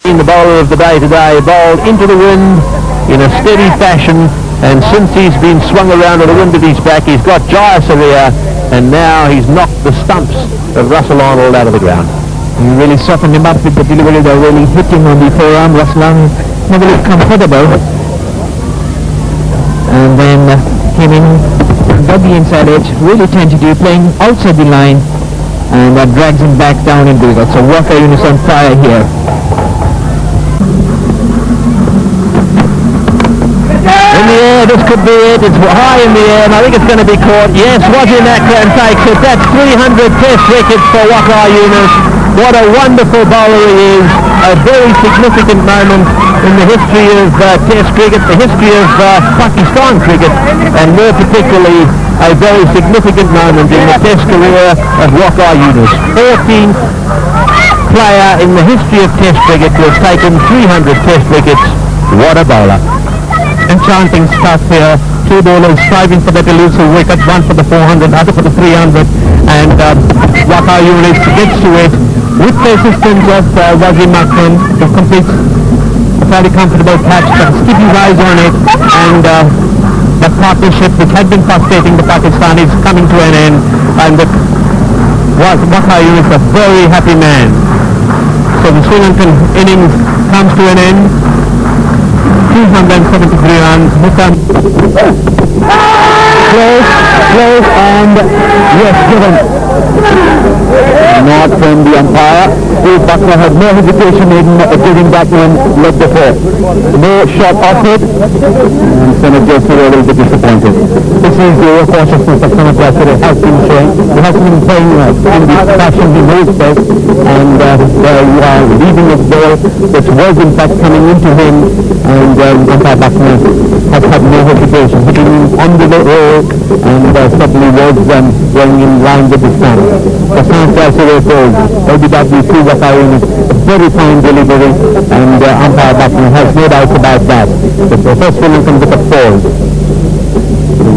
The bowler of the day today bowled into the wind in a steady fashion, and since he's been swung around to the wind at his back, he's got Jaya Surya, and now he's knocked the stumps of Russell Arnold out of the ground. He really softened him up with the delivery. They're really hitting on the forearm. Russell Arnold never looked comfortable, and then came in, got the inside edge, really tentative, playing outside the line, and that drags him back down into it. So Waqar Younis on fire here. In the air, this could be it. It's high in the air, and I think it's going to be caught. Yes, Wazir Akram takes it. That's 300 test wickets for Waqar Younis. What a wonderful bowler he is. A very significant moment in the history of test cricket, the history of Pakistan cricket, and more particularly a very significant moment in the test career of Waqar Younis. 14th player in the history of test cricket to have taken 300 test wickets. What a bowler. Enchanting stuff here. Two bowlers striving for that elusive wicket, one for the 400, other for the 300, and Waqar Younis gets to it with the assistance of Wazir Akram, who completes a fairly comfortable catch, but keep his eyes on it, and that partnership which had been frustrating the Pakistanis coming to an end, and Waqar Younis a very happy man. So the Sri Lankan innings comes to an end. 273 runs. Close, and yes, given. Not from the umpire. Steve Buckner had no hesitation in giving that one leg before. No shot off it, and Senate Joseph a little bit disappointed. This is the cautiousness of Senate Joseph has been showing. He has been playing in the fashion he knows best, and you are leaving a ball which was in fact coming into him, and umpire Buckner has had no hesitation, hitting him on the roll, and certainly was going in line with his stand. The Senate Joseph goes, LBW2 Waqar Younis, very fine delivery, and umpire Buckner has no doubt about that. The first Sri Lankan wicket falls.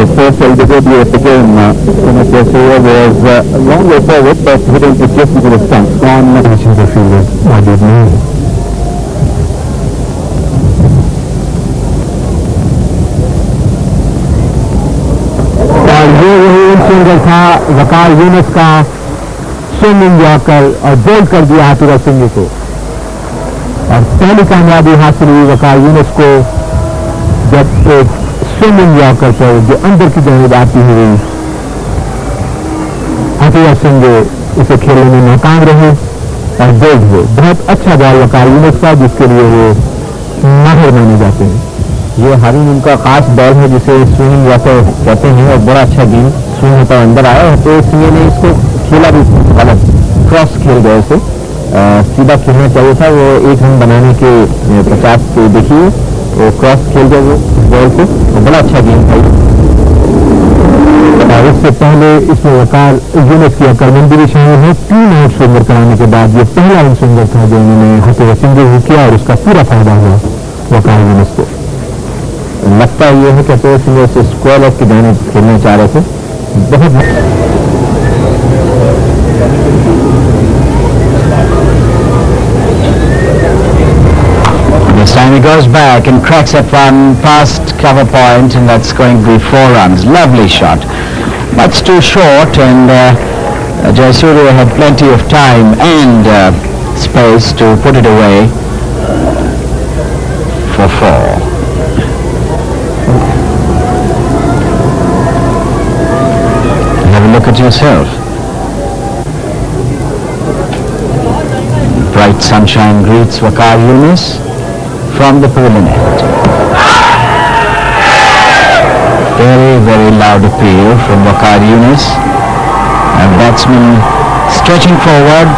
The first LBW of the game, Senate Joseph was a long way forward, but hitting it just into the stumps. Gone reaching the field, I did know. ये वही single था वकार यूनिस का, swinging yorker, और bold कर दिया हाथुरा सिंह को, और पहली कामयाबी हासिल हुई वकार यूनिस को जब एक स्विंगिंग यॉर्कर पर जो अंदर की जानिब आती हुई हाथुरा सिंह इसे खेलने में नाकाम रहे और बोल्ड हुए. बहुत अच्छा बॉल वकार यूनिस का, जिसके लिए वो माहिर माने जाते हैं. ये हारून उनका खास बॉल है जिसे स्विंगिंग यॉर्कर कहते हैं, और बड़ा अच्छा गेम स्विंग होता अंदर आया, तो इसलिए ने इसको खेला भी गलत, क्रॉस खेल गए उसे. सीधा खेलना चाहिए था. वो एक रन बनाने के 50 को देखिए, वो क्रॉस खेल गए वो बॉल को, तो बड़ा अच्छा गेम था. इससे पहले इसमें वकार यूनिस की कर्मंदी शामिल है. 3 आउट स्विंगर कराने के बाद ये पहला आउट स्विंगर था जो उन्होंने हाथुरा सिंह को किया, और उसका पूरा फायदा हुआ वकार यूनिस को. लगता ये है कि हाथुरा सिंह से स्क्वायर लेग की जाने खेलना चाह रहे थे. बहुत This time he goes back and cracks at one past cover point, and that's going to be 4 runs. Lovely shot. That's too short, and Jayasuriya had plenty of time and space to put it away for 4. Have a look at yourself. Bright sunshine greets Waqar Younis from the pulling end. Very, very loud appeal from Waqar Younis. A batsman stretching forward,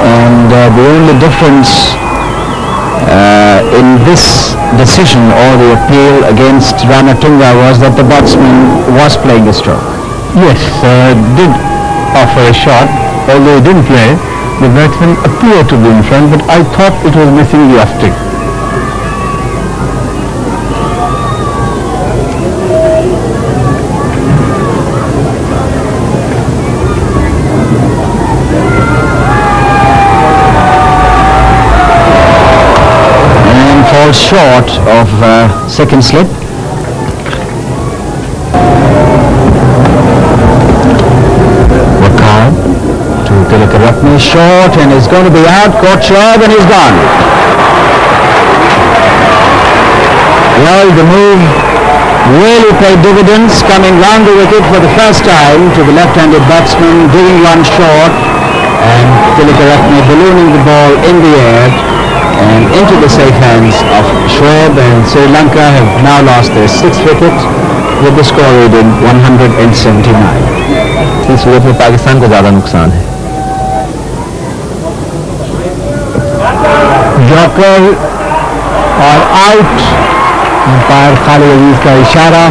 and the only difference in this decision or the appeal against Ranatunga was that the batsman was playing a stroke. Yes, did offer a shot, although he didn't play. The batsman appeared to be in front, but I thought it was missing the off stick. ball short of second slip. Waqar to Tilakaratne, short, and is going to be out, caught short, and he's gone. Well, the move really paid dividends, coming round the wicket for the first time to the left-handed batsman, doing one short, and Tilakaratne ballooning the ball in the air and into the safe hands of Shoaib, and Sri Lanka have now lost their 6th wicket with the score reading 179. इस सूरत में पाकिस्तान को ज़्यादा नुकसान है. Yorker और out. Umpire Khalid अजीज का इशारा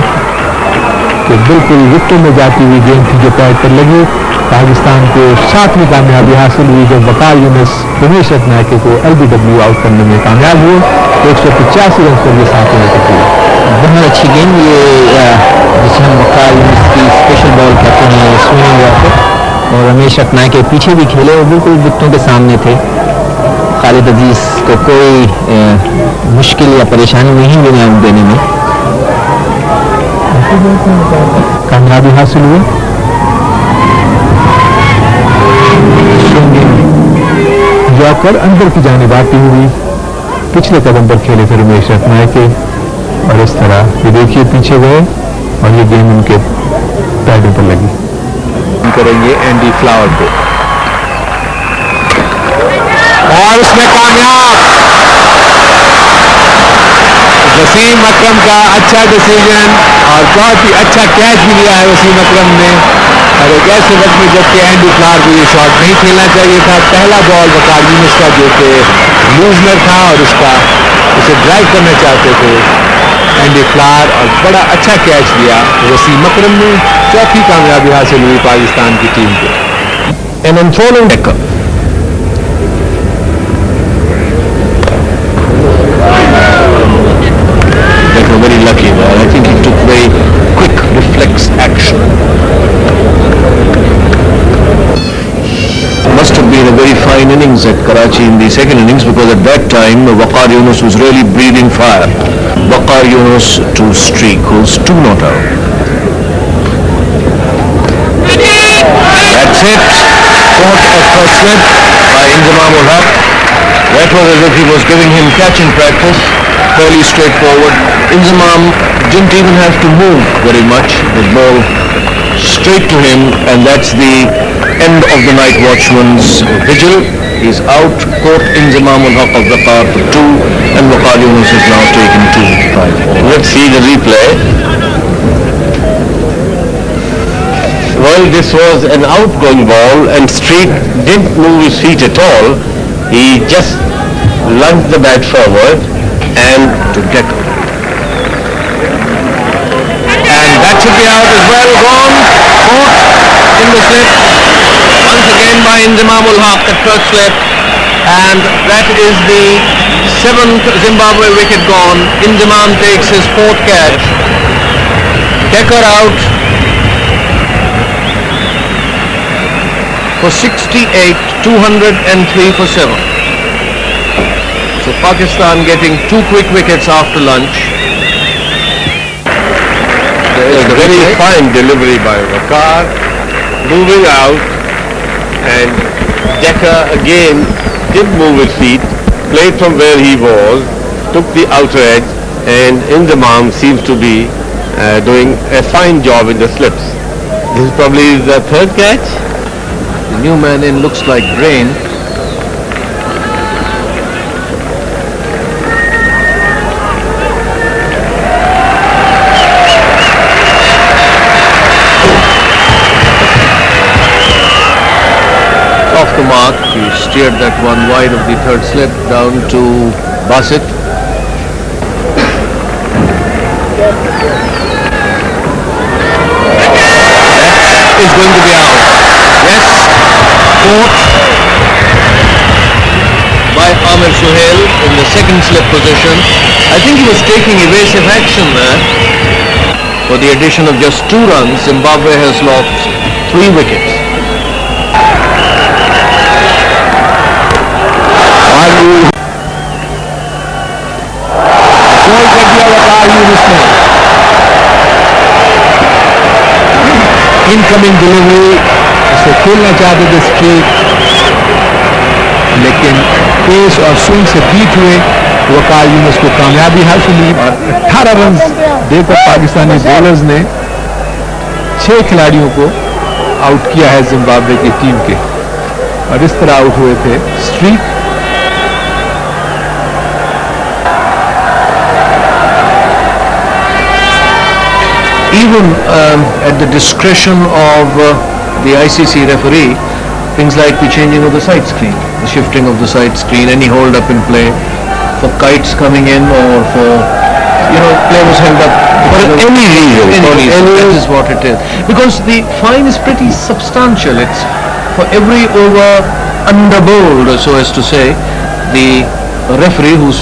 कि बिल्कुल विकेट में जाती हुई गेंद थी जो पैड पर लगी. पाकिस्तान को 7वीं कामयाबी हासिल हुई जब वकार यूनिस रमेश रत्नायके को LBW आउट करने में कामयाब हुए. 185 रन पर ये 7 विकेट हुए. बहुत अच्छी गेंद ये जिसे हम वकार यूनिस की स्पेशल बॉल कहते हैं, स्विंग वॉकर, और रमेश रत्नायके के पीछे भी खेले और बिल्कुल विकेटों के सामने थे. खालिद अजीज को कोई मुश्किल या परेशानी नहीं हुई आउट देने में. कामयाबी हासिल हुई. यॉर्कर अंदर की जानिब आती हुई पिछले कदम पर खेले थे रमेश रत्नायके, और इस तरह ये देखिए पीछे गए और ये गेंद उनके पैडों पर लगी. करेंगे एंडी फ्लावर को, और उसमें कामयाब. वसीम अकरम का अच्छा डिसीजन और बहुत ही अच्छा कैच भी लिया है वसीम अकरम ने. और एक ऐसे वक्त में जबकि एंडी फ्लावर को ये शॉट नहीं खेलना चाहिए था. पहला बॉल वकार यूनिस का जो कि लूजनर था और उसका उसे ड्राइव करना चाहते थे एंडी फ्लावर, और बड़ा अच्छा कैच लिया वसीम अकरम ने. चौथी कामयाबी हासिल हुई पाकिस्तान की टीम को. And in following Very lucky ball. I think he took very quick reflex action. Must have been a very fine innings at Karachi in the second innings, because at that time Waqar Younis was really breathing fire. Waqar Younis to streak, who's 2 not out. That's it. Caught at first slip by Inzamam ul Haq. That was as if he was giving him catching practice. Fairly straightforward. Inzamam didn't even have to move very much. The ball straight to him, and that's the end of the night watchman's vigil. He's out. Caught Inzamam ul Haq of Waqar for 2, and Waqar Younis has now taken 2. Let's see the replay. Well, this was an outgoing ball, and Street didn't move his feet at all. He just lunged the bat forward and to Decker. And that should be out as well. Gone. Caught in the slip. Once again by Inzamam ul Haq at first slip. And that is the 7th Zimbabwe wicket gone. Inzamam takes his 4th catch. Decker out for 68, 203 for 7. So Pakistan getting 2 quick wickets after lunch. There is a very fine delivery by Waqar, moving out, and Decker again did move his feet, played from where he was, took the outer edge, and Inzamam seems to be doing a fine job in the slips. This is probably the 3rd catch. The new man in looks like Brain. Off the mark, he steered that one wide of the 3rd slip down to Bassett. That is going to be out. Yes, caught by Amir Sohail in the 2nd slip position. I think he was taking evasive action there. For the addition of just 2 runs, Zimbabwe has lost 3 wickets. Waqar Younis ने incoming delivery से खेलना चाहते थे straight, लेकिन pace और swing से beat हुए वकार यूनिस को कामयाबी हासिल हुई और 18 रन देकर पाकिस्तानी बॉलर्स ने 6 खिलाड़ियों को आउट किया है जिम्बाब्वे की टीम के, और इस तरह आउट हुए थे streak, even at the discretion of the ICC referee, things like the changing of the side screen, the shifting of the side screen, any hold up in play, for kites coming in, or for, play was held up for any reason. That is what it is. Because the fine is pretty substantial. It's for every over under bowled, so as to say, the referee who's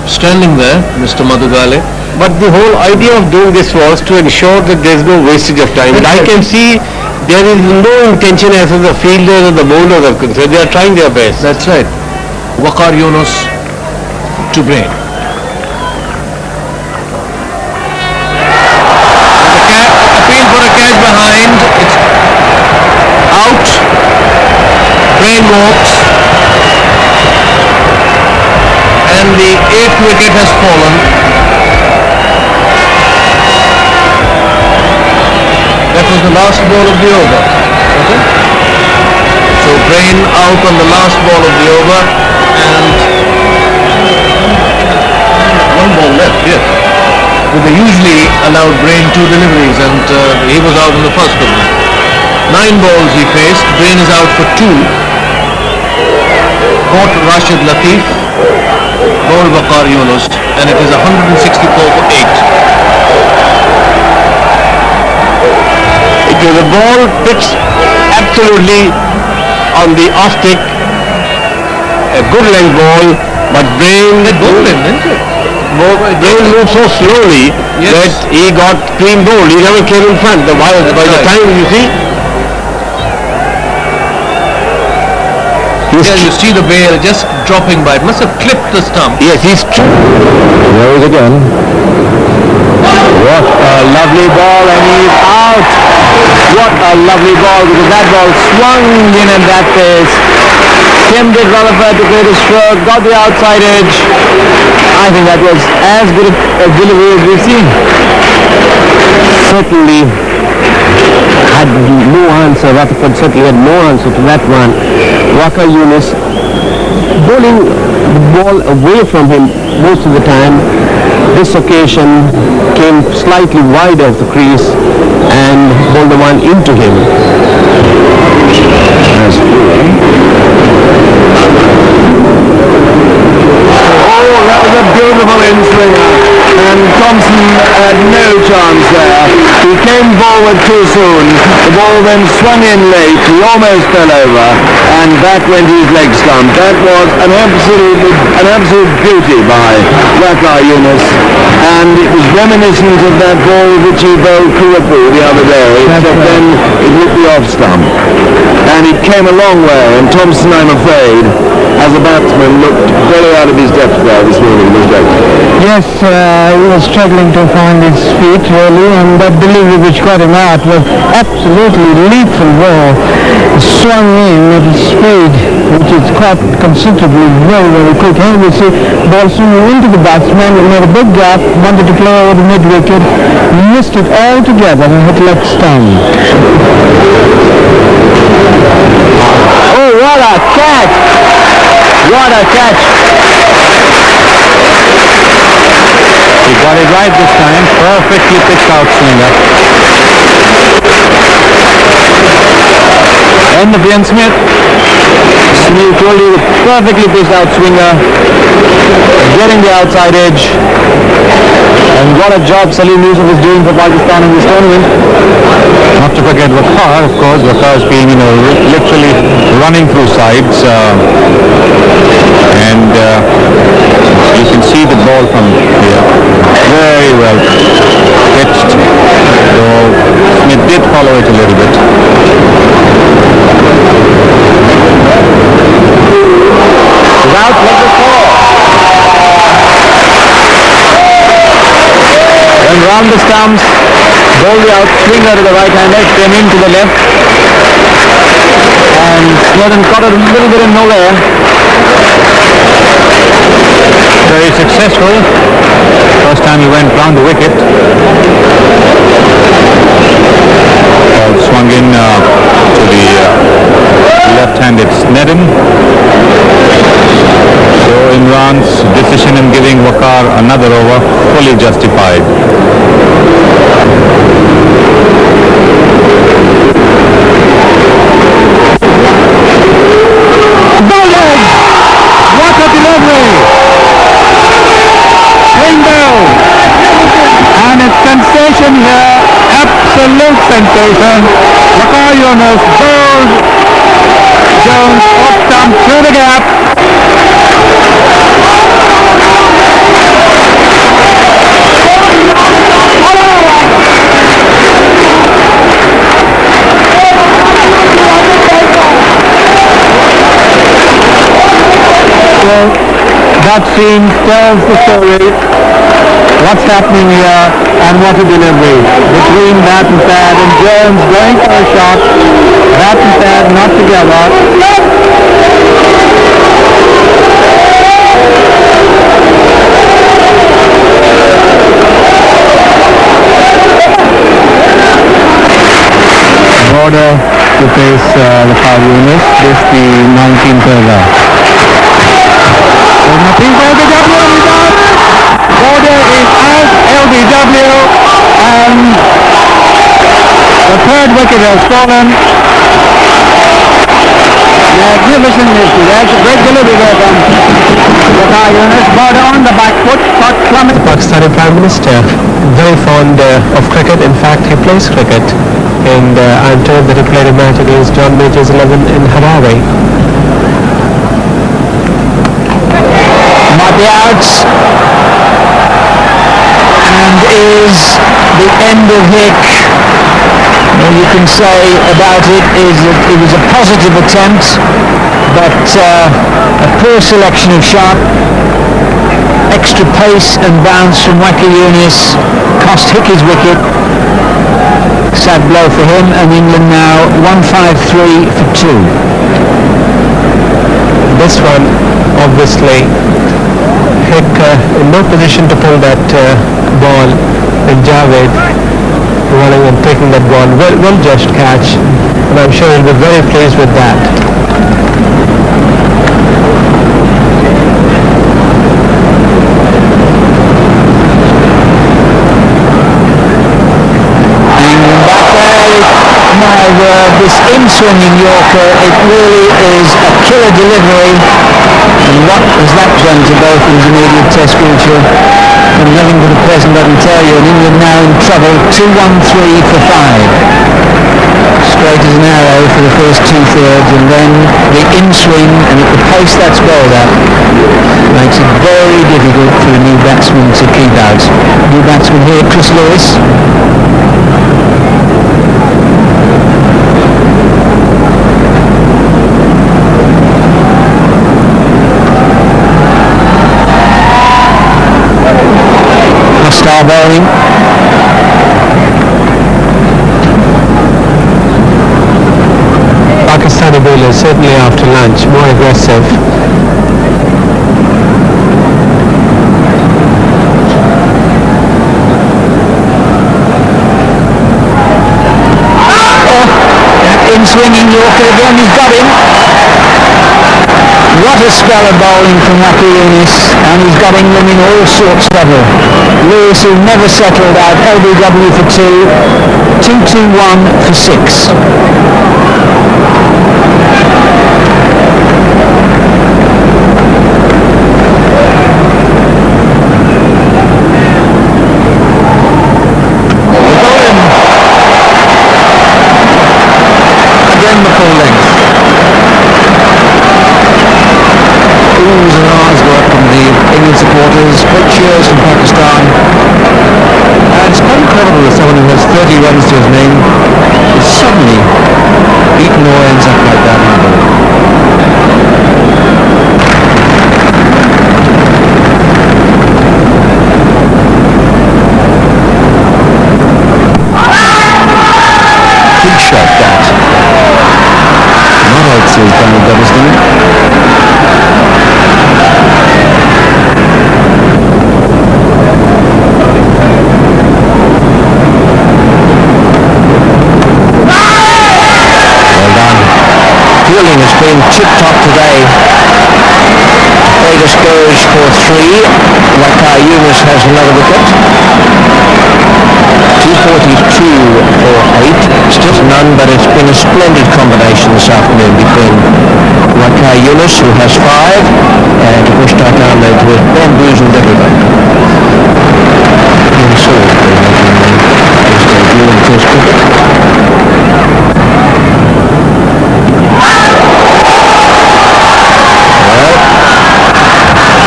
standing there, Mr. Madhugale. But the whole idea of doing this was to ensure that there is no wastage of time. And I can see there is no intention as far as the fielders or the bowlers are concerned. They are trying their best. That's right. Waqar Younis to Brain. Appeal for a catch behind. It's out. Brain walks. And the 8th wicket has fallen. That was the last ball of the over. Okay. So Brain out on the last ball of the over, and one ball left, yes. But they usually allowed Brain 2 deliveries, and he was out in the first of them. 9 balls he faced. Brain is out for 2. Caught Rashid Latif, bowled Waqar Younis, and it is 164 for 8. The ball pitched absolutely on the off stick, a good length ball, but Brain moved so slowly that he got clean bowled. He never came in front. By the time you see, you see the bail just dropping by. It must have clipped the stump. Yes, he's There is again. What a lovely ball, and he's out. What a lovely ball, because that ball swung in at that pace. Tim did Rutherford to create a stroke, got the outside edge. I think that was as good a delivery as we've seen. Certainly had no answer. Rutherford certainly had no answer to that one. Waqar Younis bowling the ball away from him most of the time. This occasion came slightly wide of the crease and bowled the one into him. Oh, that was a beautiful in-swinger, and Thompson had no chance there. He came forward too soon. The ball then swung in late. He almost fell over, and back went his leg stump. That was an absolute beauty by Waqar Younis, and it was reminiscent of that ball which he bowled Kuapu the other day, except then it hit the off stump. And it came a long way, and Thompson, I'm afraid, as a batsman, looked very out of his depth there this morning. Yes, he was struggling to find his feet really, and that delivery which got him out was absolutely lethal ball. Swung in at a speed which is quite considerably very, very quick. Here we see ball swinging into the batsman, made a big gap, wanted to play over the mid-wicket, missed it altogether and hit leg stump. Oh, what a catch! What a catch! He got it right this time. Perfectly pitched out swinger. End of Ian Smith. Sunil Kohli, perfectly pitched out swinger, getting the outside edge. And what a job Salim Yusuf is doing for Pakistan in this tournament. Not to forget Waqar, of course. Waqar's been, literally running through sides. And you can see the ball from here. Very well pitched. So Smith did follow it a little bit. Without let the fall. Around the stumps, bowled out, swinger to the right hand edge, came in to the left. And Snedden caught a little bit in nowhere. Very successful. First time he went round the wicket. Ball swung in to the left-handed Snedden. So Imran's decision in giving Waqar another over fully justified. What a delivery! Bingo! And it's sensation here, absolute sensation. Waqar Younis bowled Jones off stump through the gap. Well, that scene tells the story. What's happening here and what a delivery. Between bat and pad and Jones going for a shot. Bat and pad not together. Order to face Waqar Younis. This the 19th over. Nothing for LBW, Border is out, LBW, and the third wicket has fallen. Magnificent history. That's a great delivery there from Waqar Younis. Border on the back foot, shot plummet. Pakistani Prime Minister, very fond of cricket. In fact, he plays cricket, and I'm told that he played a match against John Major's 11 in Harare. Not the outs, and is the end of Hick. All you can say about it is that it was a positive attempt, but a poor selection of shot. Extra pace and bounce from Waqar Younis cost Hick his wicket. Sad blow for him, and England now 153 for 2. This one, obviously, Hick in no position to pull that ball, and Javed running and taking that ball, well judged catch, and I'm sure he'll be very pleased with that. This in-swinging Yorker, it really is a killer delivery, and what has that done to both intermediate test creature? And nothing to the present I can tell you, and England now in trouble, 2-1-3 for 5. Straight as an arrow for the first 2/3, and then the in-swing, and at the pace that's bowled at, makes it very difficult for the new batsman to keep out. New batsman here, Chris Lewis. Star bowling. Pakistani bowlers, certainly after lunch, more aggressive. In swinging Yorker again, he's got him. What a spell of bowling from Waqar Younis, and he's got England in all sorts of trouble. Lewis, who never settled out, LBW for 2, 2-2-1 for 6. Again the full length. Oohs and ahs go up from the England supporters, big cheers from Pakistan. And it's quite incredible that someone who has 30 runs to his name is suddenly beaten or ends up like that in the ball. he's finally got his thing. Well done. Fielding has been tip-top today. Vegas goes for 3. Waqar Younis has another wicket. 242 for 8. Still none, but it's been a splendid combination this afternoon between Waqar Younis, who has 5, and Mushtaq Ahmed, who has bamboozled everybody. In Salisbury making his debut in Test cricket.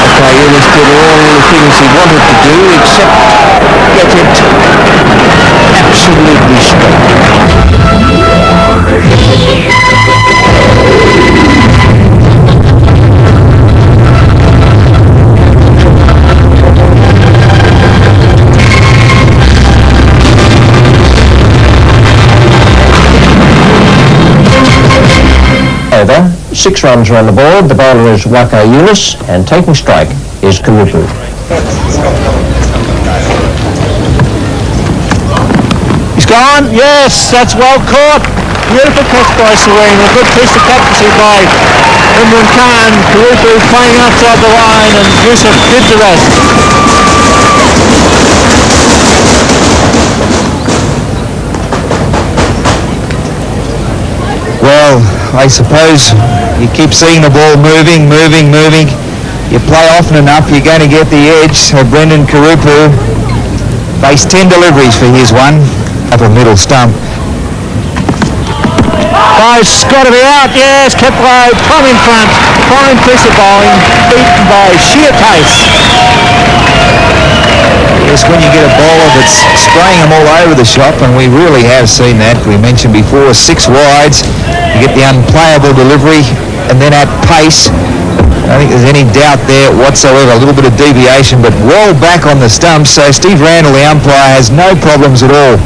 Waqar Younis did all the things he wanted to do, except get it absolutely straight. Over, 6 runs are on the board. The bowler is Waqar Younis, and taking strike is Kurupu. He's gone. Yes, that's well caught. Beautiful catch by Serene. A good piece of captaincy by Imran Khan. Kurupu playing outside the line, and Yusuf did the rest. Well, I suppose you keep seeing the ball moving. You play often enough, you're going to get the edge. So Brendan Kurupu faced 10 deliveries for his one up a middle stump. It's got to be out. Yes, kept low, plumb in front. Fine piece of bowling, beaten by sheer pace. Yes, when you get a bowler that's spraying them all over the shop, and we really have seen that. We mentioned before, 6 wides, you get the unplayable delivery, and then at pace, I don't think there's any doubt there whatsoever. A little bit of deviation, but well back on the stumps. So Steve Randall, the umpire, has no problems at all.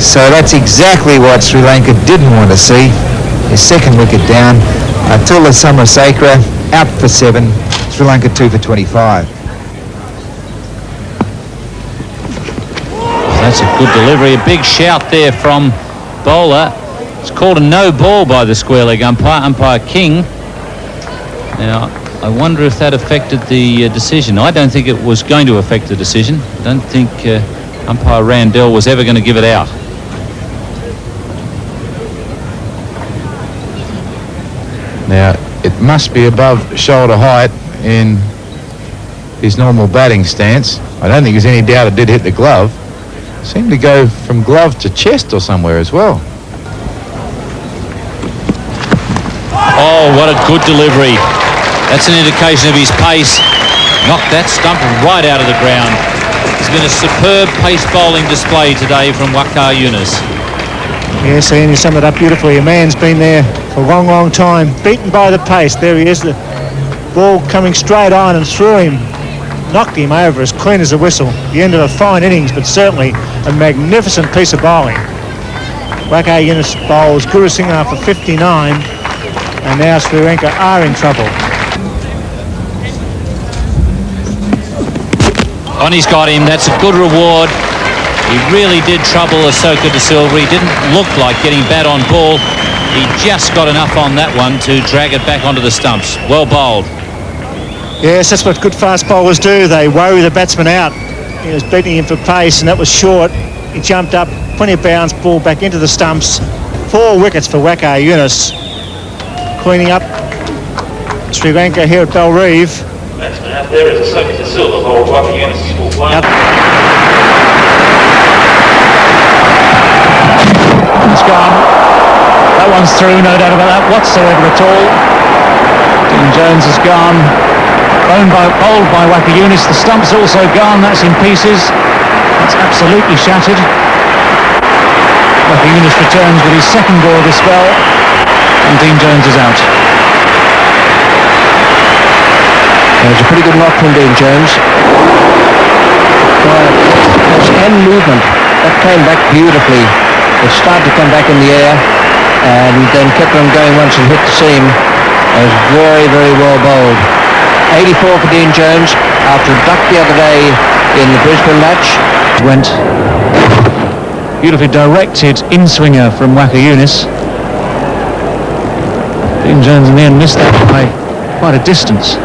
So that's exactly what Sri Lanka didn't want to see. His second wicket down. Atula Samarasekera out for 7. Sri Lanka 2 for 25. That's a good delivery. A big shout there from bowler. It's called a no ball by the square leg umpire King. Now, I wonder if that affected the decision. I don't think it was going to affect the decision. I don't think umpire Randell was ever going to give it out. Now, it must be above shoulder height in his normal batting stance. I don't think there's any doubt it did hit the glove. Seemed to go from glove to chest or somewhere as well. Oh, what a good delivery. That's an indication of his pace. Knocked that stump right out of the ground. It's been a superb pace bowling display today from Waqar Younis. Yes, Ian, you summed it up beautifully. A man's been there for a long, long time, beaten by the pace. There he is, the ball coming straight on and through him. Knocked him over as clean as a whistle. The end of a fine innings, but certainly a magnificent piece of bowling. Waqar Younis bowls Guru Singh for 59, and now Sri Lanka are in trouble. And he's got him. That's a good reward. He really did trouble Asoka De Silva. He didn't look like getting bat on ball. He just got enough on that one to drag it back onto the stumps. Well bowled. Yes, that's what good fast bowlers do. They worry the batsman out. He was beating him for pace, and that was short. He jumped up, plenty of bounce, ball back into the stumps. 4 wickets for Waqar Younis. Cleaning up Sri Lanka here at Belrive. Batsman out there is Asoka De Silva for Waqar Younis. It's gone. That one's through, no doubt about that whatsoever at all. Dean Jones has gone. Bowled by Waqar Younis. The stump's also gone. That's in pieces. That's absolutely shattered. Waqar Younis returns with his second ball of the spell, and Dean Jones is out. That was a pretty good knock from Dean Jones. And movement. That came back beautifully. It started to come back in the air. and then kept on going once it hit the seam. It was very, very well bowled. 84 for Dean Jones after a duck the other day in the Brisbane match. Went beautifully directed in-swinger from Waqar Younis. Dean Jones in the end missed that by quite a distance.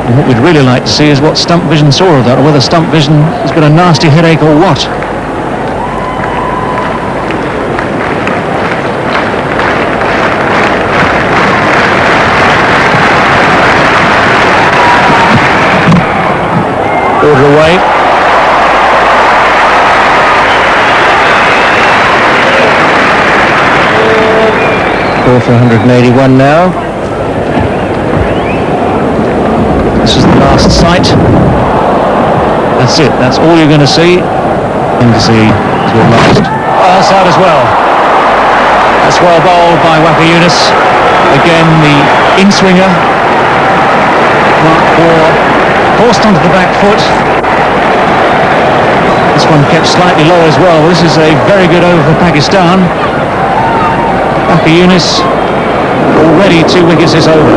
And what we'd really like to see is what Stump Vision saw of that, or whether Stump Vision has got a nasty headache or what. Order away. Ball for 181 now. This is the last sight. That's it. That's all you're going to see. And to see is your last. Oh, that's out as well. That's well bowled by Waqar Younis. Again, the in-swinger. Mark Bohr forced onto the back foot. This one kept slightly low as well. This is a very good over for Pakistan. Waqar Younis already 2 wickets is over.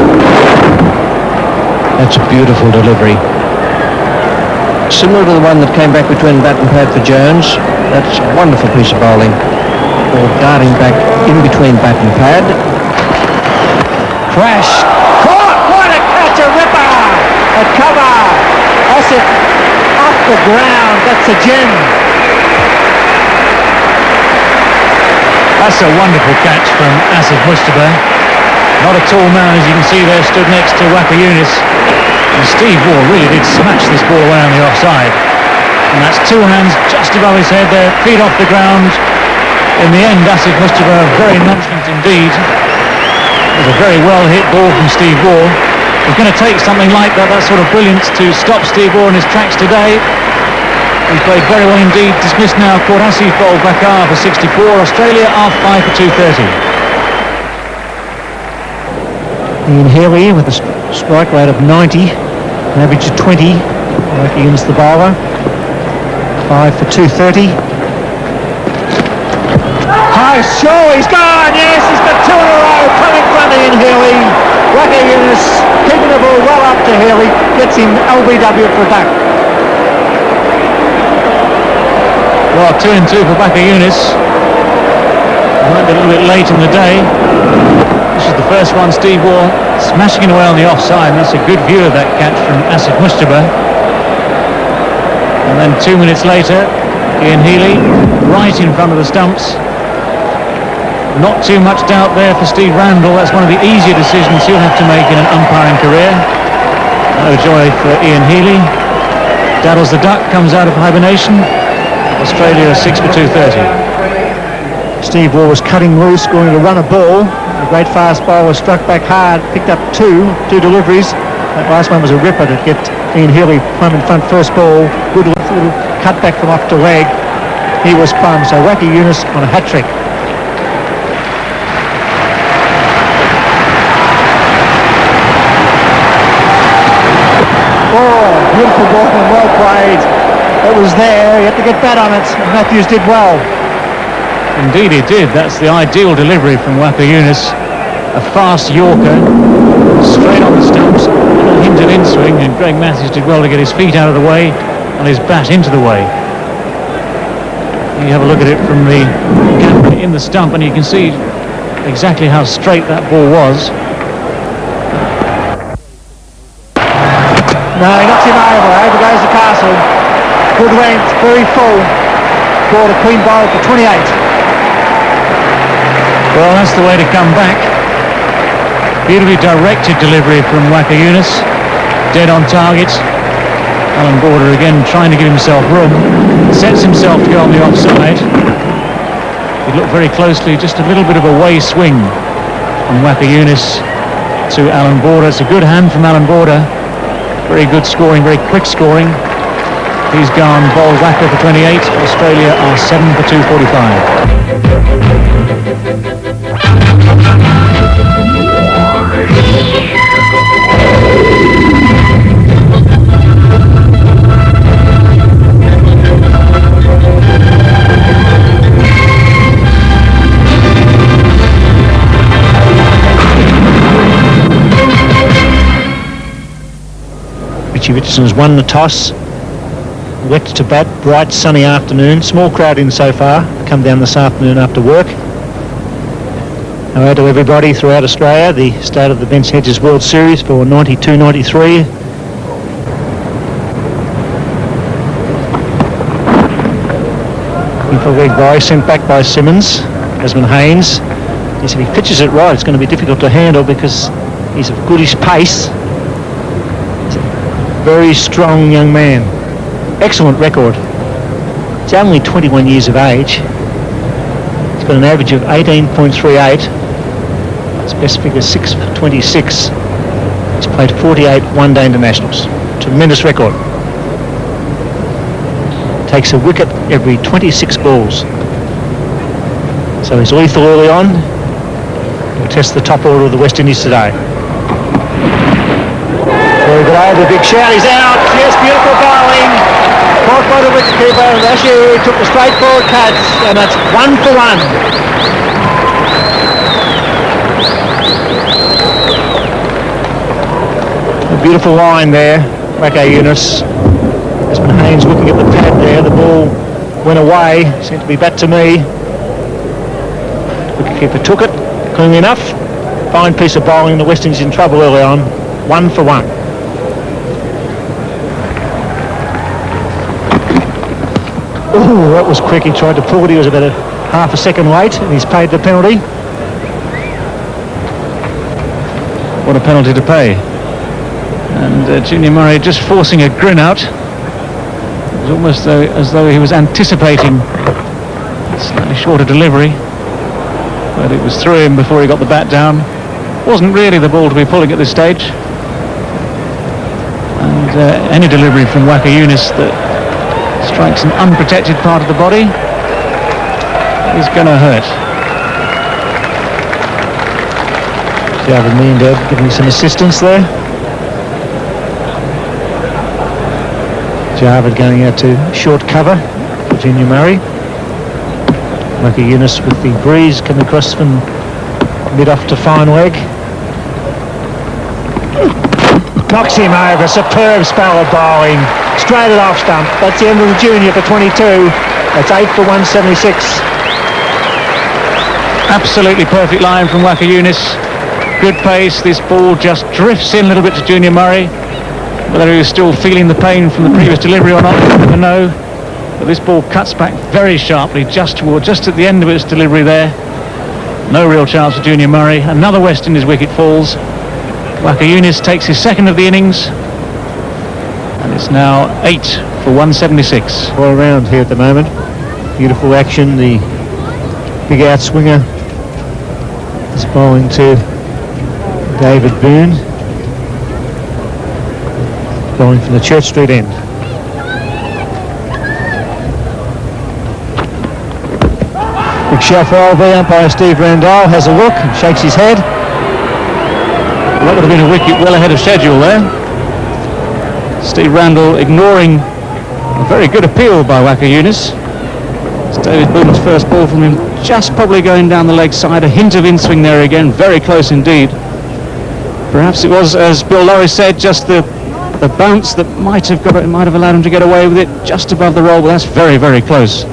That's a beautiful delivery. Similar to the one that came back between bat and pad for Jones. That's a wonderful piece of bowling. Or darting back in between bat and pad. Crash. Caught! What a catch! A ripper! A cover! That's it. Off the ground. That's a gem. That's a wonderful catch from Asif Mustaba. Not a tall man, as you can see there, stood next to Waqar Younis. And Steve Waugh really did smash this ball away on the offside. And that's two hands just above his head there, feet off the ground. In the end, Asif Mustaba, very nonchalant indeed. It was a very well hit ball from Steve Waugh. It's going to take something like that sort of brilliance to stop Steve Waugh in his tracks today. He's played very well indeed. Dismissed now. Asif bowled Waqar for 64. Australia are 5 for 230. Ian Healy with a strike rate of 90, an average of 20 against the bowler. 5 for 230. High show, he's gone, yes, he's got two in a row coming from Ian Healy. Waqar Younis keeping the ball well up to Healy, gets him LBW for a duck. Well, 2 and 2 for Waqar Younis. Might be a little bit late in the day. This is the first one, Steve Waugh smashing it away on the offside, and that's a good view of that catch from Asif Mustaba. And then 2 minutes later, Ian Healy right in front of the stumps. Not too much doubt there for Steve Randall. That's one of the easier decisions he'll have to make in an umpiring career. No joy for Ian Healy. Daddles the duck, comes out of hibernation. Australia 6 for 230. Steve Waugh was cutting loose, going to run a ball. A great fast bowler struck back hard, picked up two deliveries. That last one was a ripper that kept Ian Healy plumb in front first ball. Good little cut back from off to leg. He was plumb, so Waqar Younis on a hat-trick. Oh, beautiful ball and well played. It was there, he had to get bat on it, and Matthews did well. Indeed he did. That's the ideal delivery from Waqar Younis. A fast Yorker, straight on the stumps, a little hint of in-swing, and Greg Matthews did well to get his feet out of the way and his bat into the way. You have a look at it from the camera in the stump and you can see exactly how straight that ball was. No, he knocks him over. Over goes the Castle. Good length, very full. Ball a clean bowl for 28. Well, that's the way to come back. Beautifully directed delivery from Waqar Younis. Dead on target. Alan Border again trying to give himself room. Sets himself to go on the offside. You look very closely, just a little bit of a way swing from Waqar Younis to Alan Border. It's a good hand from Alan Border. Very good scoring, very quick scoring. He's gone bowled Waqar for 28. Australia are 7 for 245. Richie Richardson's won the toss. Wet to bat, bright sunny afternoon. Small crowd in so far. Come down this afternoon after work. Hello to everybody throughout Australia. The start of the Bench Hedges World Series for 92-93. For leg by, sent back by Simmons. Desmond Haynes. He said if he pitches it right, it's going to be difficult to handle because he's of goodish pace. He's a very strong young man. Excellent record. He's only 21 years of age. He's got an average of 18.38. His best figure 6.26. He's played 48 one-day internationals. Tremendous record. Takes a wicket every 26 balls. So he's lethal early on. He'll test the top order of the West Indies today. Very good over, big shout, he's out. Yes, beautiful bowling. Caught by the wicketkeeper. Rashid took the straight forward catch, and that's 1 for 1. A beautiful line there, Waqar Younis. Desmond Haynes looking at the pad there. The ball went away. Seemed to be back to me. Wicketkeeper took it cleanly enough. Fine piece of bowling. The West Indies in trouble early on. 1 for 1. Oh, that was quick. He tried to pull it. He was about a half a second late, and he's paid the penalty. What a penalty to pay. And Junior Murray just forcing a grin out. It was almost as though he was anticipating a slightly shorter delivery, but it was through him before he got the bat down. Wasn't really the ball to be pulling at this stage. And any delivery from Waqar Younis that strikes an unprotected part of the body is going to hurt. Javed Meandad giving me some assistance there. Javed going out to short cover for Junior Murray. Waqar Younis with the breeze coming across from mid-off to fine leg. Knocks him over, superb spell of bowling. Straight at off stump. That's the end of the junior for 22. That's 8 for 176. Absolutely perfect line from Waqar Younis. Good pace. This ball just drifts in a little bit to Junior Murray. Whether he was still feeling the pain from the previous delivery or not, I don't know. But this ball cuts back very sharply just at the end of its delivery there. No real chance for Junior Murray. Another West Indies wicket falls. Waqar Younis takes his second of the innings. And it's now 8 for 176. All around here at the moment. Beautiful action. The big outswinger is bowling to David Boone. Bowling from the Church Street end. Big shot for OB. Umpire Steve Randall has a look and shakes his head. Well, that would have been a wicket well ahead of schedule there. Steve Randall ignoring a very good appeal by Waqar Younis. It's David Boone's first ball from him, just probably going down the leg side. A hint of in-swing there again, very close indeed. Perhaps it was, as Bill Lawrie said, just the bounce that might have allowed him to get away with it just above the roll, but that's very, very close.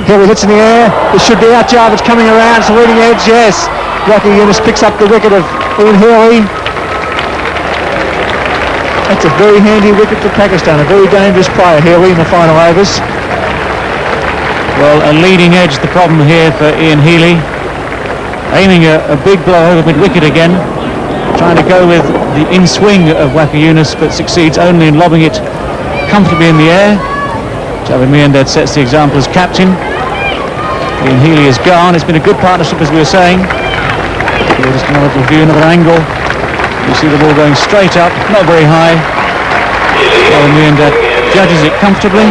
Here he hits in the air. It should be out. Jarvis coming around. It's the leading edge. Yes. Waqar Younis picks up the wicket of Ian Healy. That's a very handy wicket for Pakistan. A very dangerous player, Healy, in the final overs. Well, a leading edge, the problem here for Ian Healy. Aiming a big blow over mid-wicket again. Trying to go with the in-swing of Waqar Younis, but succeeds only in lobbing it comfortably in the air. Javed Meandad sets the example as captain. Ian Healy is gone. It's been a good partnership, as we were saying. Here's just another little view, another angle. You see the ball going straight up, not very high. Javed Meandad judges it comfortably.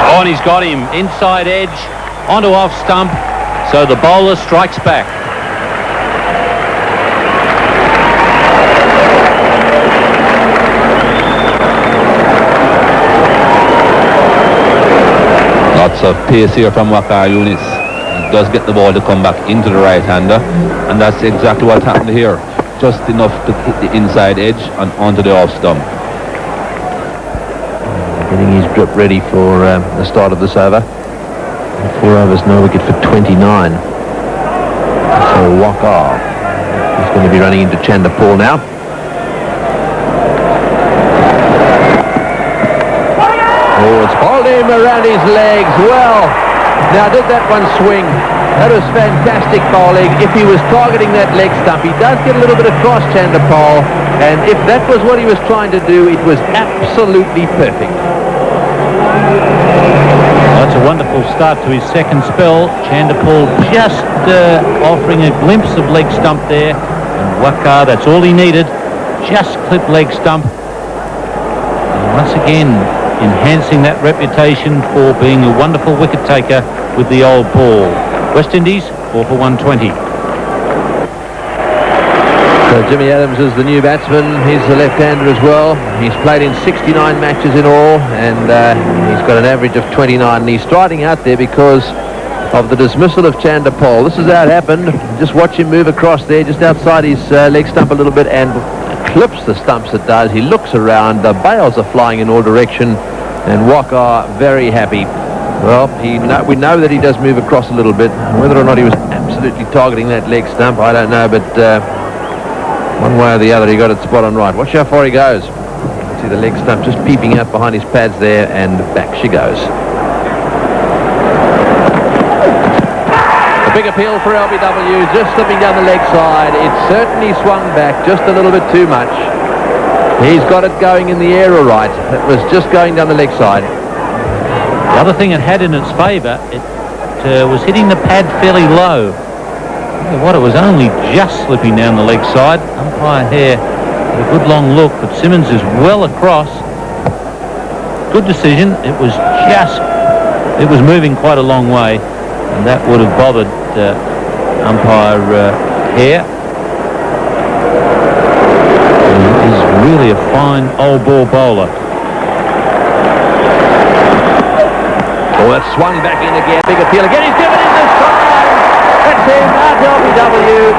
Oh, and he's got him inside edge onto off stump, so the bowler strikes back. Lots of pace here from Waqar Younis. He does get the ball to come back into the right-hander, and that's exactly what happened here. Just enough to hit the inside edge and onto the off stump. Getting his drip ready for the start of this over. 4 overs, no wicket for 29. So Waqar is going to be running into Chandapal now. Oh, it's bowled him around his legs. Well, now did that one swing? That was fantastic bowling. If he was targeting that leg stump, he does get a little bit across Chandapal, and if that was what he was trying to do, it was absolutely perfect. That's a wonderful start to his second spell. Chandapal just offering a glimpse of leg stump there, and Waqar, that's all he needed, just clipped leg stump. And once again, enhancing that reputation for being a wonderful wicket taker with the old ball. West Indies 4 for 120. So Jimmy Adams is the new batsman. He's the left-hander as well. He's played in 69 matches in all, and he's got an average of 29. And he's striding out there because of the dismissal of Chandapal. This is how it happened. Just watch him move across there, just outside his leg stump a little bit, and clips the stumps it does. He looks around. The bails are flying in all direction, and Waqar very happy. Well, we know that he does move across a little bit. Whether or not he was absolutely targeting that leg stump, I don't know, but one way or the other, he got it spot on right. Watch how far he goes. See the leg stump just peeping out behind his pads there, and back she goes. A big appeal for LBW, just slipping down the leg side. It certainly swung back just a little bit too much. He's got it going in the air all right. It was just going down the leg side. The other thing it had in its favour, it was hitting the pad fairly low. What, it was only just slipping down the leg side. Umpire Hare had a good long look, but Simmons is well across. Good decision. It was moving quite a long way, and that would have bothered umpire Hare. He's really a fine old ball bowler. Oh, that swung back in again. Big appeal again. He's given it this time. That's him, out LBW.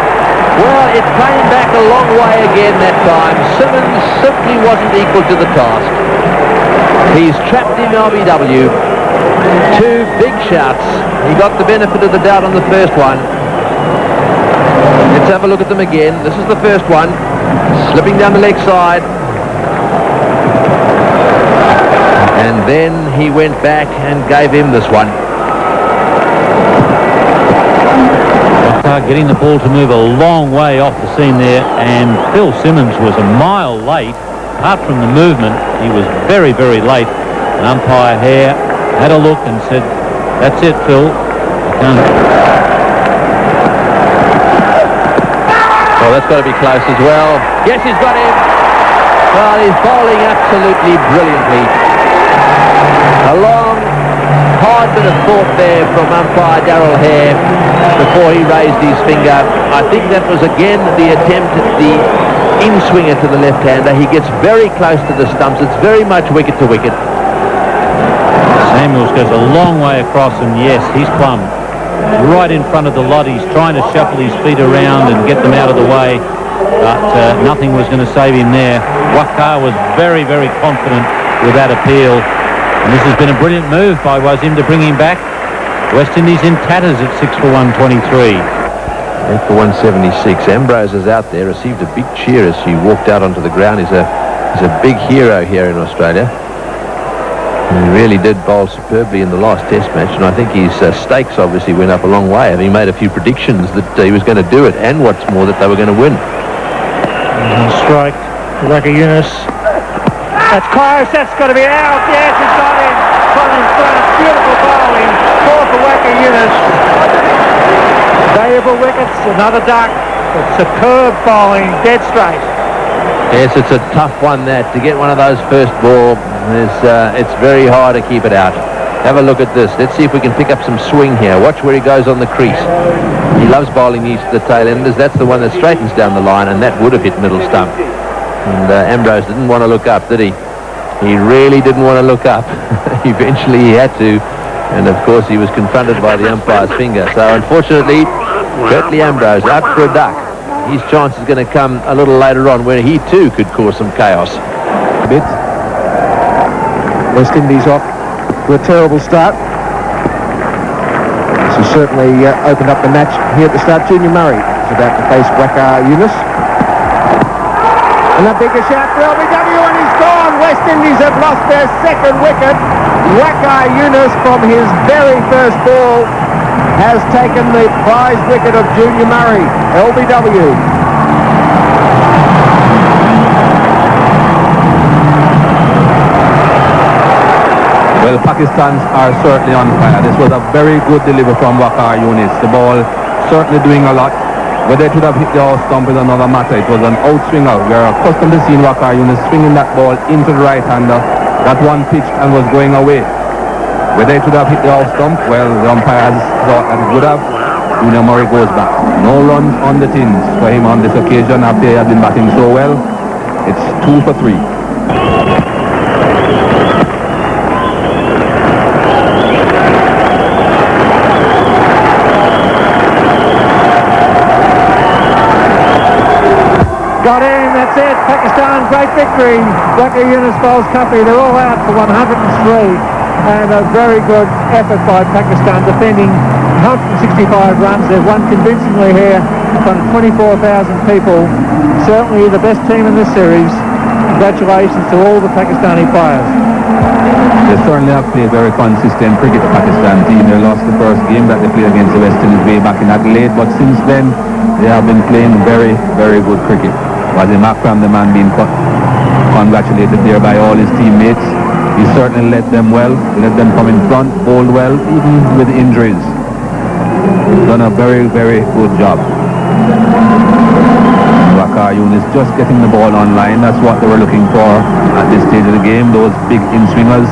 Well, it came back a long way again that time. Simmons simply wasn't equal to the task. He's trapped in LBW. 2 big shouts. He got the benefit of the doubt on the first one. Let's have a look at them again. This is the first one. Slipping down the leg side. And then he went back and gave him this one. Getting the ball to move a long way off the seam there, and Phil Simmons was a mile late. Apart from the movement, he was very, very late. And umpire Hare had a look and said, "That's it, Phil. Oh, that's got to be close as well. Yes, he's got him. Well, he's bowling absolutely brilliantly. A long, hard bit of thought there from umpire Darryl Hare before he raised his finger. I think that was again the attempt at the in-swinger to the left-hander. He gets very close to the stumps. It's very much wicket to wicket. Samuels goes a long way across, and yes, he's plumb. Right in front of the lot. He's trying to shuffle his feet around and get them out of the way, but nothing was going to save him there. Waqar was very, very confident with that appeal. And this has been a brilliant move by Wasim to bring him back. West Indies in tatters at 6 for 123. 8 for 176. Ambrose is out there, received a big cheer as he walked out onto the ground. He's a big hero here in Australia. And he really did bowl superbly in the last test match, and I think his stakes obviously went up a long way, having made a few predictions that he was going to do it, and what's more, that they were going to win. Strike, Waqar Younis. That's close, that's got to be out. Yes, it's got him. Colin Stone, beautiful bowling. 4 for Waqar Younis. Valuable wickets, another duck. But superb bowling, dead straight. Yes, it's a tough one that. To get one of those first ball, it's very hard to keep it out. Have a look at this. Let's see if we can pick up some swing here. Watch where he goes on the crease. He loves bowling these to the tail enders. That's the one that straightens down the line, and that would have hit middle stump. And Ambrose didn't want to look up, did he? He really didn't want to look up. Eventually he had to, And of course he was confronted by the umpire's finger. So unfortunately, Curtly Ambrose out for a duck. His chance is going to come a little later on when he too could cause some chaos. A bit. West Indies off to a terrible start. She certainly opened up the match here at the start. Junior Murray is about to face Waqar Younis. And a bigger shot for LBW, and he's gone. West Indies have lost their second wicket. Waqar Younis, from his very first ball, has taken the prize wicket of Junior Murray. LBW. Well, Pakistan are certainly on fire. This was a very good delivery from Waqar Younis. The ball certainly doing a lot. Whether it would have hit the off stump is another matter. It was an outswinger. We are accustomed to seeing Waqar Younis swinging that ball into the right-hander. That one pitched and was going away. Whether it would have hit the off stump, well, the umpires thought that it would have. Junior Murray goes back. No runs on the tins for him on this occasion after he has been batting so well. It's 2 for 3. Got in, that's it. Pakistan, great victory. Waqar Younis bowls company. They're all out for 103. And a very good effort by Pakistan, defending 165 runs. They've won convincingly here in front of 24,000 people. Certainly the best team in this series. Congratulations to all the Pakistani players. They certainly have played very consistent cricket, the Pakistan team. They lost the first game that they played against the West Indies way back in Adelaide, but since then they have been playing very, very good cricket. Wasim Akram, the man being congratulated there by all his teammates. He certainly led them well, let them come in front, bowled well, even with injuries. Done a very, very good job. Waqar Younis just getting the ball on line. That's what they were looking for at this stage of the game, those big in-swingers.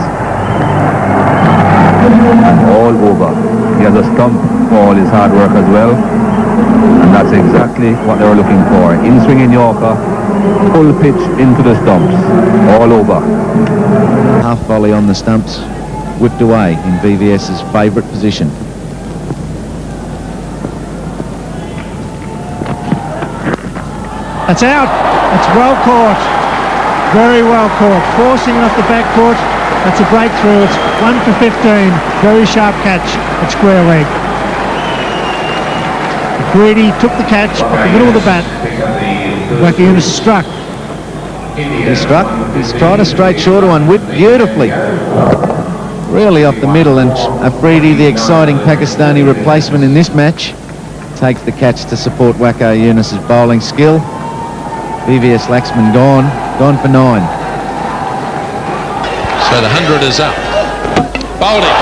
And all over. He has a stump for all his hard work as well. And that's exactly what they were looking for. In-swinging Yorker, full pitch into the stumps, all over. Half volley on the stumps, whipped away in VVS's favourite position. That's out. It's well caught. Very well caught. Forcing off the back foot. That's a breakthrough. It's 1 for 15. Very sharp catch at square leg. Greedy took the catch at the middle of the bat. Waqar Younis struck. He struck. He's tried a straight shorter one, whipped beautifully. Really off the middle, and Afridi, the exciting Pakistani replacement in this match, takes the catch to support Waqar Younis' bowling skill. VVS Laxman gone for 9. So the 100 is up. Bowled it.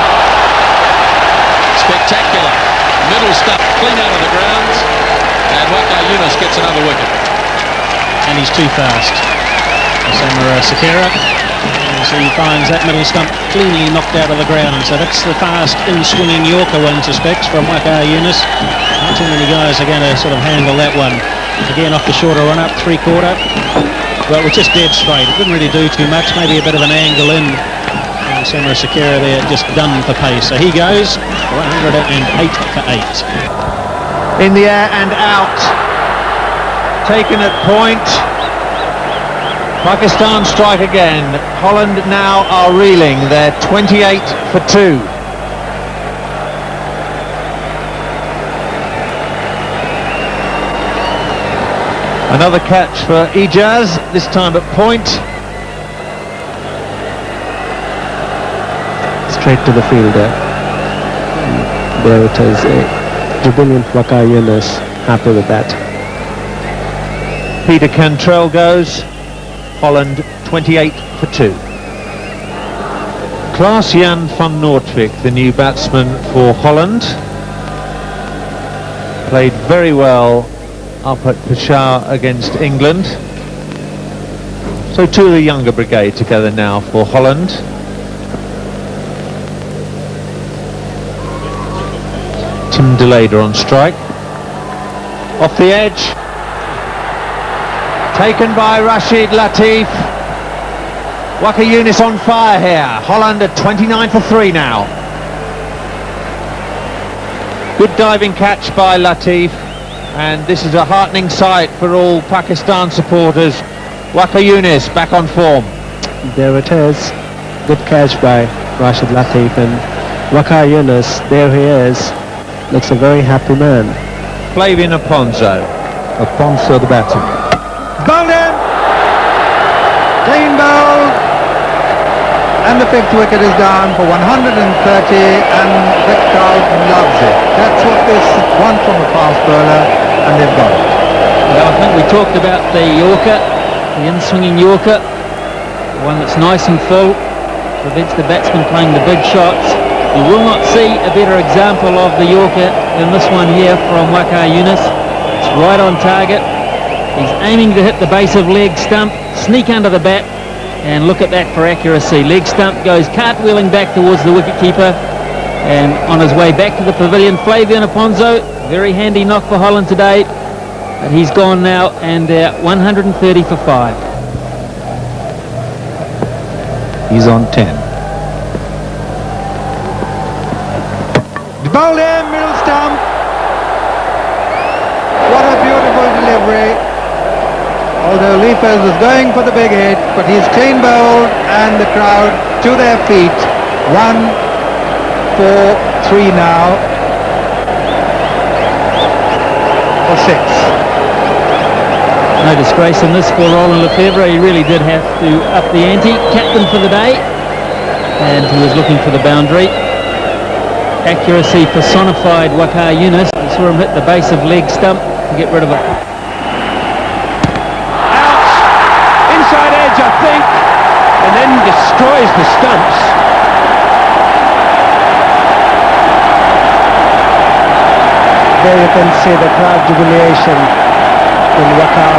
Spectacular. Middle stuff clean out of the grounds, and Waqar Younis gets another wicket. And he's too fast. Samara Sakira. So he finds that middle stump cleanly knocked out of the ground. So that's the fast in-swinging Yorker, one suspects, from Waqar Younis. Not too many guys are going to sort of handle that one. Again, off the shorter run-up, 3/4. Well, it was just dead straight. It didn't really do too much. Maybe a bit of an angle in. And Samara Sakira there just done for pace. So he goes 108 for 8. In the air and out. Taken at point. Pakistan strike again. Holland now are reeling. They're 28 for 2. Another catch for Ijaz, this time at point. Straight to the fielder. There it is, a brilliant Waqar Younis, happy with that. Peter Cantrell goes. Holland 28 for 2. Klaas-Jan van Noordwijk, the new batsman for Holland, played very well up at Peshawar against England. So two of the younger brigade together now for Holland. Tim Delader on strike. Off the edge. Taken by Rashid Latif. Waqar Younis on fire here. Holland at 29 for 3 now. Good diving catch by Latif, and this is a heartening sight for all Pakistan supporters. Waqar Younis back on form. There it is. Good catch by Rashid Latif, and Waqar Younis, there he is. Looks a very happy man. Flavian Aponzo. Aponzo, the batsman. Bowled in! Clean bowled! And the 5th wicket is down for 130, and the crowd loves it. That's what they want from a fast bowler, and they've got it. Well, I think we talked about the Yorker, the in-swinging Yorker, one that's nice and full, prevents the batsman playing the big shots. You will not see a better example of the Yorker than this one here from Waqar Younis. It's right on target. He's aiming to hit the base of leg stump, sneak under the bat, and look at that for accuracy. Leg stump goes cartwheeling back towards the wicketkeeper, and on his way back to the pavilion, Flavian Aponzo, very handy knock for Holland today, but he's gone now, and 130 for 5. He's on 10. Bowled in, middle stump. What a beautiful delivery. Although Leafers was going for the big hit, but he's clean bowled, and the crowd to their feet. 1, 4, 3 now. For 6. No disgrace in this for Roland Lefebvre. He really did have to up the ante. Captain for the day, and he was looking for the boundary. Accuracy personified Waqar Younis. You saw him hit the base of leg stump to get rid of it. Out! Inside edge, I think, and then destroys the stumps. There you can see the crowd jubilation when Waqar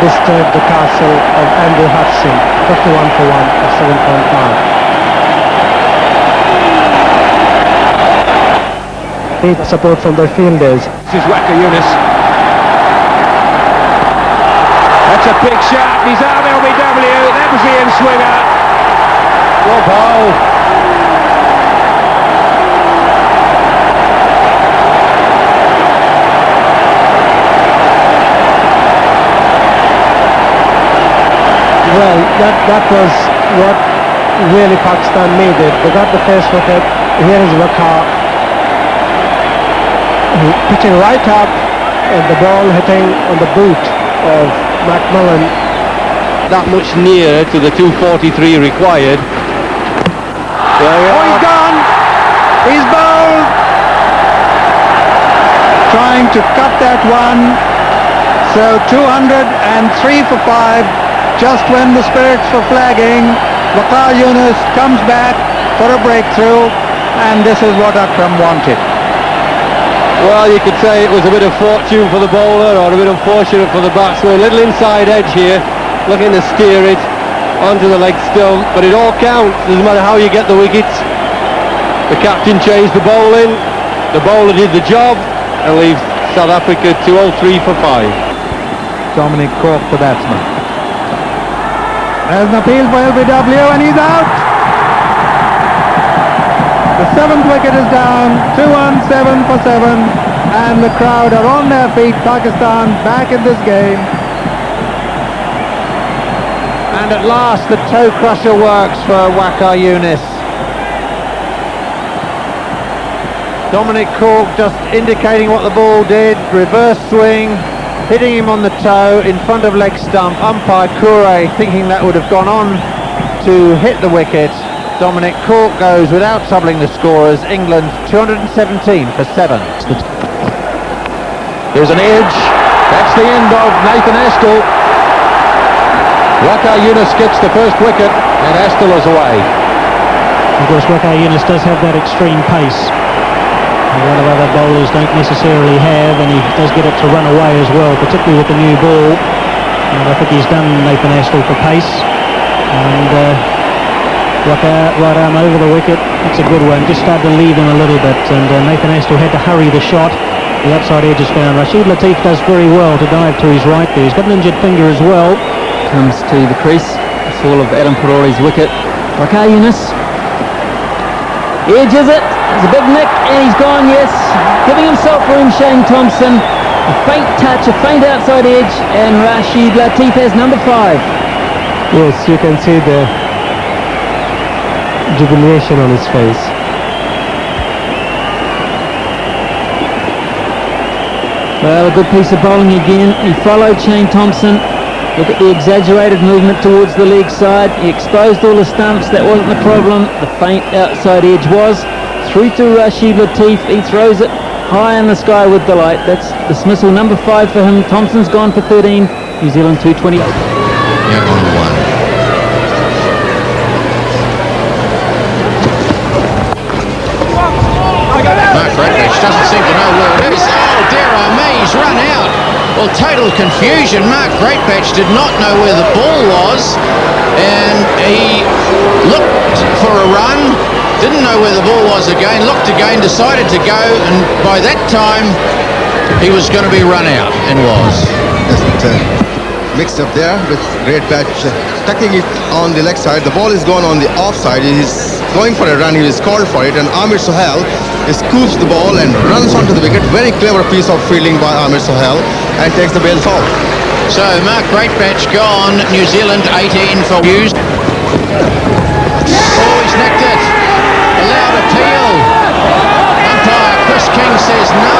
disturbed the castle of Andrew Hudson. 51 for 1 of 7.5. Need support from their fielders. This is Waqar Younis. That's a big shot. He's out of LBW. That was the in-swinger. Well bowled. Well, that was what really Pakistan needed. They got the first wicket. Here is Waqar. Pitching right up, and the ball hitting on the boot of McMillan. That much nearer to the 243 required. Oh, he's gone! He's bowled! Trying to cut that one. So 203 for 5. Just when the spirits were flagging, Waqar Younis comes back for a breakthrough, and this is what Akram wanted. Well, you could say it was a bit of fortune for the bowler or a bit unfortunate for the batsman. A little inside edge here, looking to steer it onto the leg stump, but it all counts. Doesn't matter how you get the wickets. The captain changed the bowling, the bowler did the job, and leaves South Africa 203 for 5. Dominic Cork, the batsman. There's an appeal for LBW, and he's out. The 7th wicket is down, 217 for 7, and the crowd are on their feet. Pakistan back in this game. And at last the toe crusher works for Waqar Younis. Dominic Cork just indicating what the ball did, reverse swing, hitting him on the toe in front of leg stump. Umpire Kure thinking that would have gone on to hit the wicket. Dominic Cork goes without troubling the scorers. England 217 for 7. Here's an edge. That's the end of Nathan Astle. Waqar Younis gets the first wicket, and Astle is away. Of course, Waqar Younis does have that extreme pace. A lot of other bowlers don't necessarily have, and he does get it to run away as well, particularly with the new ball. And I think he's done Nathan Astle for pace. And Waqar right arm over the wicket. That's a good one. Just started to leave him a little bit, and Nathan Astle had to hurry the shot. The outside edge is found. Rashid Latif does very well to dive to his right there. He's got an injured finger as well. Comes to the crease. It's all of Adam Perori's wicket. Waqar Younis edges it. There's a big nick, and he's gone, yes. Giving himself room, Shane Thompson. A faint touch, a faint outside edge, and Rashid Latif has number 5. Yes, you can see the jubilation on his face. Well, a good piece of bowling again. He followed Shane Thompson. Look at the exaggerated movement towards the leg side. He exposed all the stumps. That wasn't the problem. The faint outside edge was. Through to Rashid Latif. He throws it high in the sky with delight. That's dismissal number 5 for him. Thompson's gone for 13. New Zealand 220. Yeah, on 1. Mark Redbridge doesn't seem to know where it is. Oh, dear, oh me, he's run out. Well, total confusion. Mark Greatbatch did not know where the ball was, and he looked for a run, didn't know where the ball was again, looked again, decided to go, and by that time he was going to be run out, and was. Mixed up there with Greatbatch tucking it on the leg side. The ball is gone on the offside. He's going for a run. He is called for it, and Amir Sohail scoops the ball and runs onto the wicket. Very clever piece of fielding by Amir Sohail, and takes the bail foul. So Mark Greatbatch gone. New Zealand 18 for Hughes. Oh, he's nicked it. Allowed appeal. Umpire Chris King says no.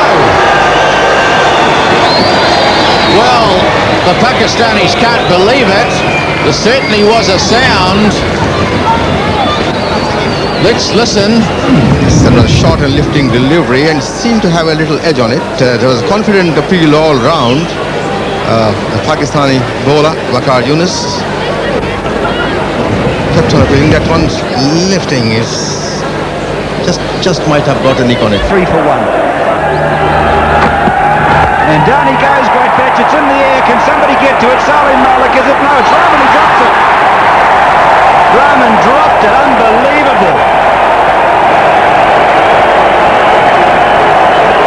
Well, the Pakistanis can't believe it. There certainly was a sound. Let's listen. It's a short and lifting delivery and seemed to have a little edge on it. There was a confident appeal all round. The Pakistani bowler, Waqar Younis, kept on appealing. That one's lifting is just might have got a nick on it. 3 for 1. And down he goes, Greatbatch. It's in the air. Can somebody get to it? Salim Malik, is it? No, it's Rahman who drops it. Rahman dropped it. Unbelievable.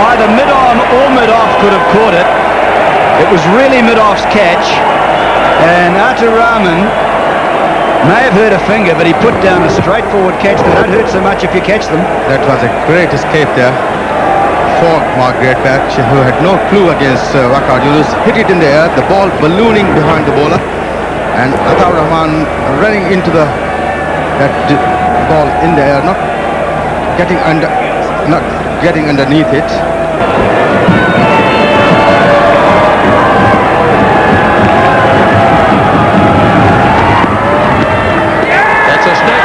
Either mid-on or mid-off could have caught it. It was really mid-off's catch. And Atar Rahman may have hurt a finger, but he put down a straightforward catch. They don't hurt so much if you catch them. That was a great escape there for Mark Greatbatch, who had no clue against Waqar Younis. Hit it in the air, the ball ballooning behind the bowler, and Atar Rahman running into that ball in the air, not getting underneath it. That's a snip.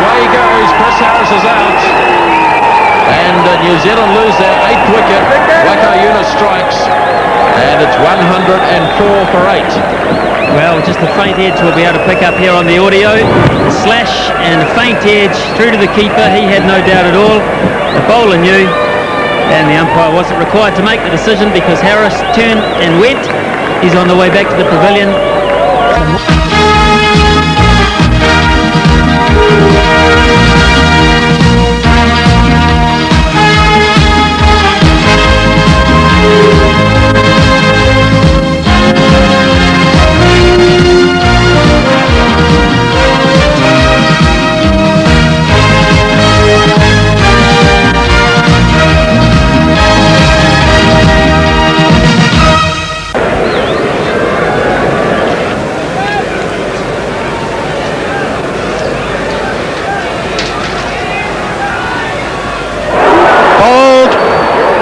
Away he goes. Chris Harris is out. And New Zealand lose their 8th wicket. Waqar Younis strikes, and it's 104 for 8. Well, just a faint edge we'll be able to pick up here on the audio. A slash and a faint edge through to the keeper. He had no doubt at all. The bowler knew, and the umpire wasn't required to make the decision because Harris turned and went. He's on the way back to the pavilion.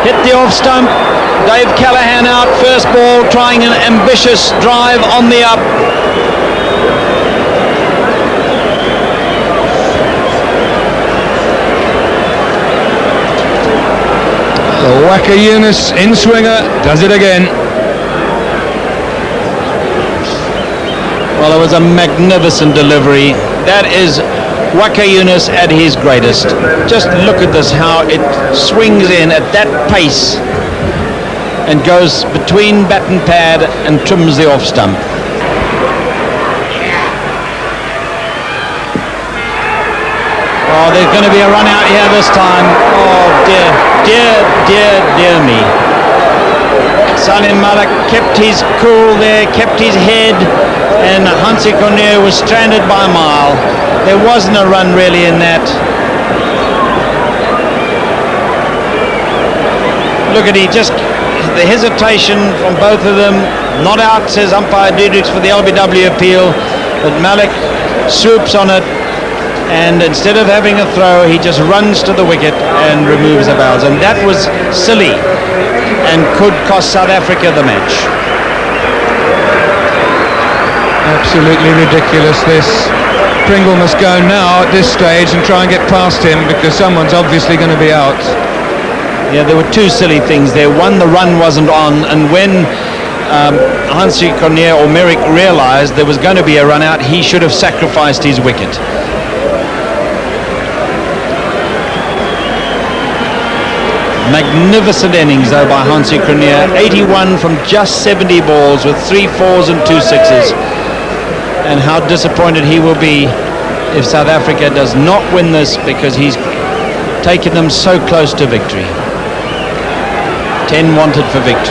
Hit the off stump. Dave Callaghan out. First ball, trying an ambitious drive on the up. So Waqar Younis in swinger does it again. Well, it was a magnificent delivery. That is Waqar Younis at his greatest. Just look at this, how it swings in at that pace and goes between bat and pad and trims the off stump. Oh, there's going to be a run out here this time. Oh dear me. Salim Malik kept his cool there, kept his head, and Hansi Cornier was stranded by a mile. There wasn't a run really in that. look at the hesitation from both of them. Not out, says umpire Diedrichs for the LBW appeal, but Malik swoops on it, and instead of having a throw, he just runs to the wicket and removes the bowls, and that was silly and could cost South Africa the match. Absolutely ridiculous, this. Pringle must go now at this stage and try and get past him, because someone's obviously going to be out. Yeah, there were two silly things there. One, the run wasn't on, and when Hansi Cronje or Merrick realised there was going to be a run out, he should have sacrificed his wicket. Magnificent innings though by Hansi Cronje. 81 from just 70 balls with 3 4s and 2 6s. And how disappointed he will be if South Africa does not win this, because he's taken them so close to victory. 10 wanted for victory.